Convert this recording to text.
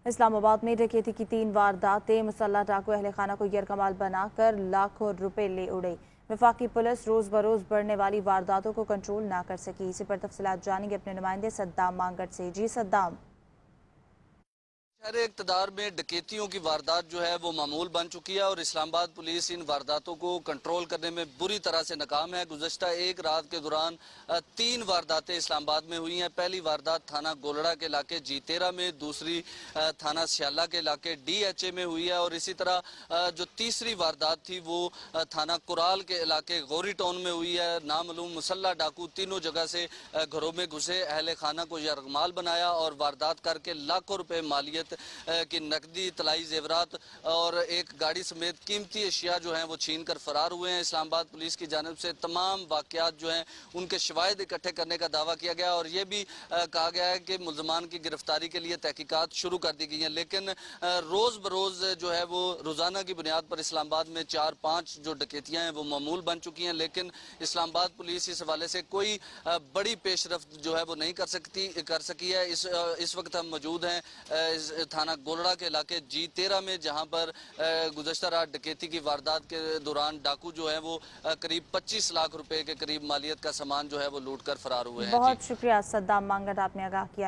اسلام آباد میں ڈکیتی کی 3 وارداتیں، مسلح ڈاکو اہل خانہ کو یرغمال بنا کر لاکھوں روپے لے اڑے۔ وفاقی پولیس روز بروز بڑھنے والی وارداتوں کو کنٹرول نہ کر سکی۔ اسی پر تفصیلات جانیں گے اپنے نمائندے صدام مانگٹ سے۔ جی صدام۔ شہر اقتدار میں ڈکیتیوں کی واردات جو ہے وہ معمول بن چکی ہے اور اسلام آباد پولیس ان وارداتوں کو کنٹرول کرنے میں بری طرح سے ناکام ہے۔ گزشتہ ایک رات کے دوران 3 وارداتیں اسلام آباد میں ہوئی ہیں۔ پہلی واردات تھانہ گولڑا کے علاقے G13 میں، دوسری تھانہ سیالہ کے علاقے DHA میں ہوئی ہے اور اسی طرح جو تیسری واردات تھی وہ تھانہ کرال کے علاقے غوری ٹاؤن میں ہوئی ہے۔ نامعلوم مسلح ڈاکو تینوں جگہ سے گھروں میں گھسے، اہل خانہ کو یرغمال بنایا اور واردات کر کے لاکھوں روپے مالیت کی نقدی، طلائی زیورات اور ایک گاڑی سمیت قیمتی اشیاء جو ہیں وہ چھین کر فرار ہوئے ہیں۔ اسلام آباد پولیس کی جانب سے تمام واقعات جو ہیں ان کے شواہد اکٹھے کرنے کا دعویٰ کیا گیا اور یہ بھی کہا گیا ہے کہ ملزمان کی گرفتاری کے لیے تحقیقات شروع کر دی گئی ہیں، لیکن روز بروز جو ہے وہ روزانہ کی بنیاد پر اسلام آباد میں 4-5 جو ڈکیتیاں ہیں وہ معمول بن چکی ہیں، لیکن اسلام آباد پولیس اس حوالے سے کوئی بڑی پیش رفت جو ہے وہ نہیں کر سکی ہے۔ اس وقت ہم موجود ہیں تھانہ گولڑا کے علاقے G13 میں، جہاں پر گزشتہ رات ڈکیتی کی واردات کے دوران ڈاکو جو ہے وہ قریب 25 لاکھ روپے کے قریب مالیت کا سامان جو ہے وہ لوٹ کر فرار ہوئے ہیں۔ جی بہت شکریہ صدام مانگٹ، آپ نے آگاہ کیا۔